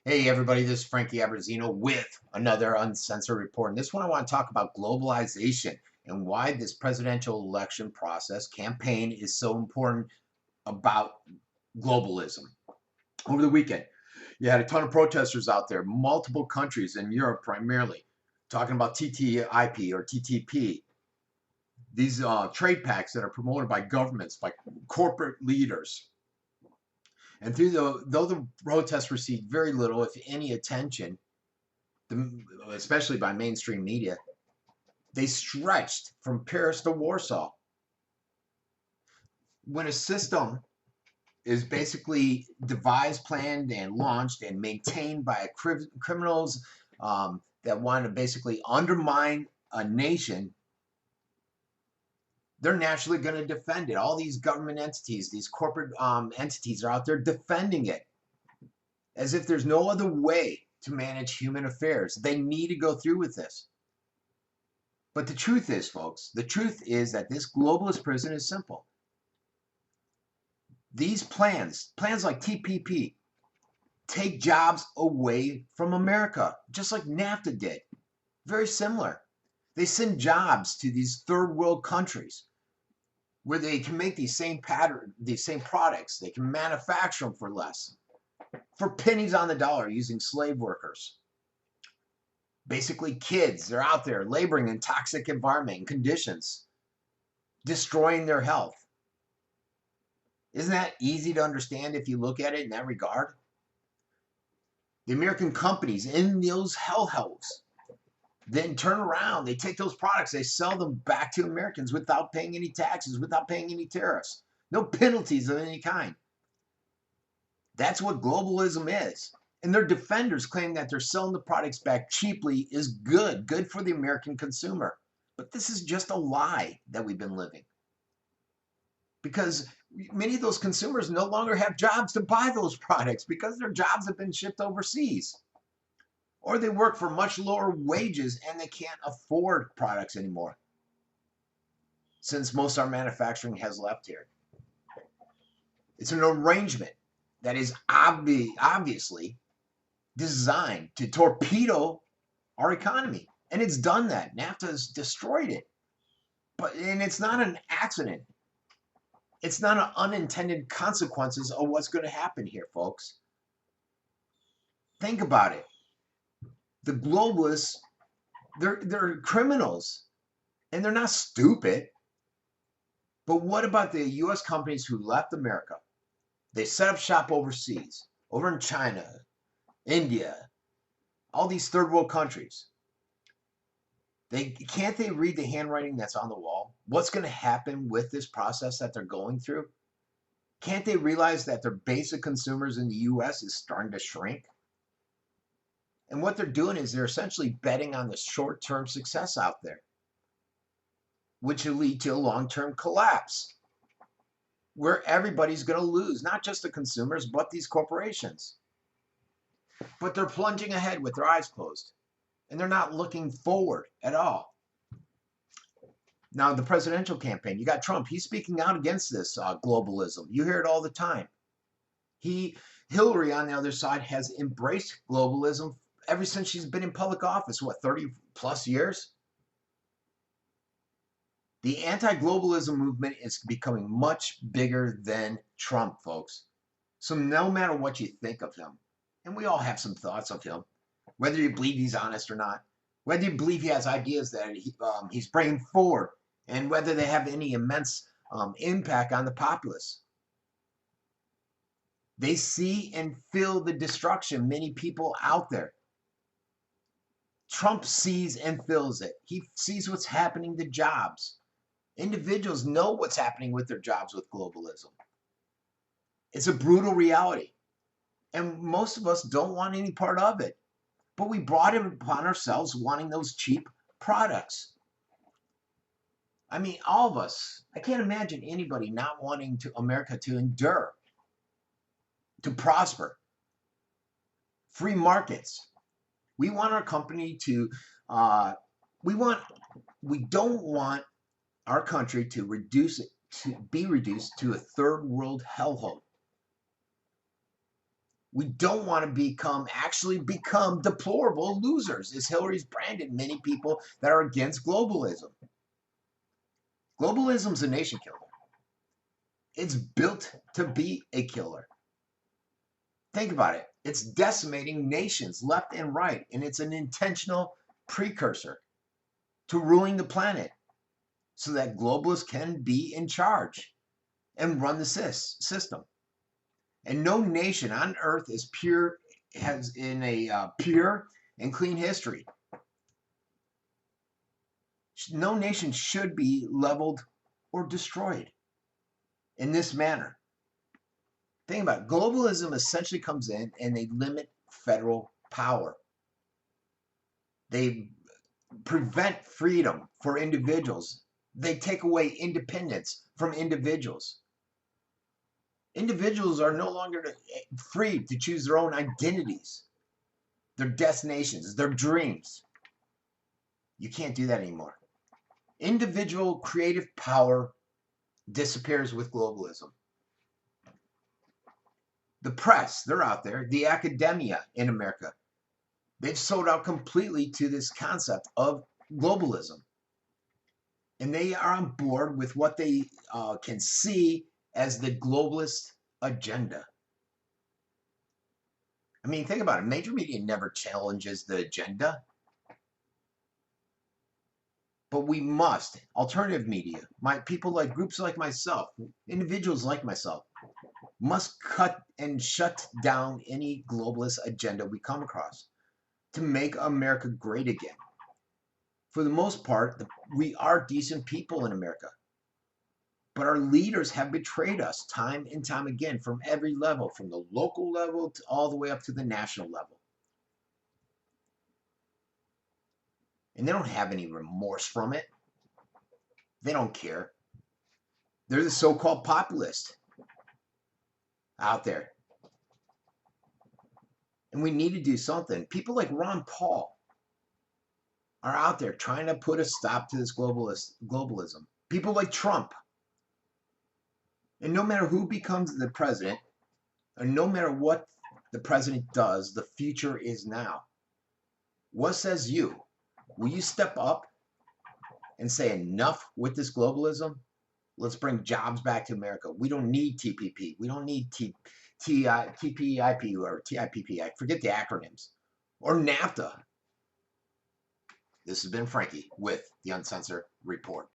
Hey everybody, this is Frankie Abbruzzino with another Uncensored report. And this one I want to talk about globalization and why this presidential election process campaign is so important about globalism. Over the weekend, you had a ton of protesters out there, multiple countries in Europe primarily, talking about TTIP or TTP. These trade pacts that are promoted by governments, by corporate leaders. And though the protests received very little, if any, attention, especially by mainstream media, they stretched from Paris to Warsaw. When a system is basically devised, planned, and launched and maintained by criminals that want to basically undermine a nation, they're naturally going to defend it. All these government entities, these corporate entities are out there defending it as if there's no other way to manage human affairs. They need to go through with this. But the truth is, folks, the truth is that this globalist prison is simple. These plans like TPP, take jobs away from America, just like NAFTA did. Very similar. They send jobs to these third world countries where they can make these same products. They can manufacture them for less, for pennies on the dollar, using slave workers. Basically, kids, they're out there laboring in toxic environment and conditions, destroying their health. Isn't that easy to understand if you look at it in that regard? The American companies in those hellholes then turn around, they take those products, they sell them back to Americans without paying any taxes, without paying any tariffs, no penalties of any kind. That's what globalism is. And their defenders claim that they're selling the products back cheaply is good for the American consumer. But this is just a lie that we've been living. Because many of those consumers no longer have jobs to buy those products because their jobs have been shipped overseas. Or they work for much lower wages and they can't afford products anymore, since most of our manufacturing has left here. It's an arrangement that is obviously designed to torpedo our economy. And it's done that. NAFTA has destroyed it. And it's not an accident. It's not an unintended consequences of what's going to happen here, folks. Think about it. The globalists, they're criminals. And they're not stupid. But what about the U.S. companies who left America? They set up shop overseas, over in China, India, all these third world countries. Can't they read the handwriting that's on the wall? What's going to happen with this process that they're going through? Can't they realize that their basic consumers in the U.S. is starting to shrink? And what they're doing is they're essentially betting on the short-term success out there, which will lead to a long-term collapse, where everybody's going to lose, not just the consumers, but these corporations. But they're plunging ahead with their eyes closed, and they're not looking forward at all. Now, the presidential campaign, you got Trump. He's speaking out against this globalism. You hear it all the time. Hillary, on the other side, has embraced globalism ever since she's been in public office, 30 plus years? The anti-globalism movement is becoming much bigger than Trump, folks. So no matter what you think of him, and we all have some thoughts of him, whether you believe he's honest or not, whether you believe he has ideas that he's bringing forward, and whether they have any immense impact on the populace. They see and feel the destruction, many people out there. Trump sees and feels it. He sees what's happening to jobs. Individuals know what's happening with their jobs with globalism. It's a brutal reality. And most of us don't want any part of it. But we brought it upon ourselves wanting those cheap products. I mean, all of us, I can't imagine anybody not wanting America to endure, to prosper. Free markets. We want our company to, we don't want our country to be reduced to a third world hellhole. We don't want to actually become deplorable losers, as Hillary's branded many people that are against globalism. Globalism's a nation killer. It's built to be a killer. Think about it. It's decimating nations left and right, and it's an intentional precursor to ruling the planet so that globalists can be in charge and run the system. And no nation on earth is pure, has in a pure and clean history. No nation should be leveled or destroyed in this manner. Think about it. Globalism essentially comes in and they limit federal power. They prevent freedom for individuals. They take away independence from individuals. Individuals are no longer free to choose their own identities, their destinations, their dreams. You can't do that anymore. Individual creative power disappears with globalism. The press, they're out there. The academia in America, they've sold out completely to this concept of globalism. And they are on board with what they can see as the globalist agenda. I mean, think about it. Major media never challenges the agenda. But we must. Alternative media, people like groups like myself, individuals like myself, must cut and shut down any globalist agenda we come across to make America great again. For the most part, we are decent people in America. But our leaders have betrayed us time and time again from every level, from the local level to all the way up to the national level. And they don't have any remorse from it. They don't care. They're the so-called populists out there. And we need to do something. People like Ron Paul are out there trying to put a stop to this globalism. People like Trump. And no matter who becomes the president, or no matter what the president does, the future is now. What says you? Will you step up and say enough with this globalism? Let's bring jobs back to America. We don't need TPP. We don't need TPIP or TIPP. I forget the acronyms. Or NAFTA. This has been Frankie with the Uncensored Report.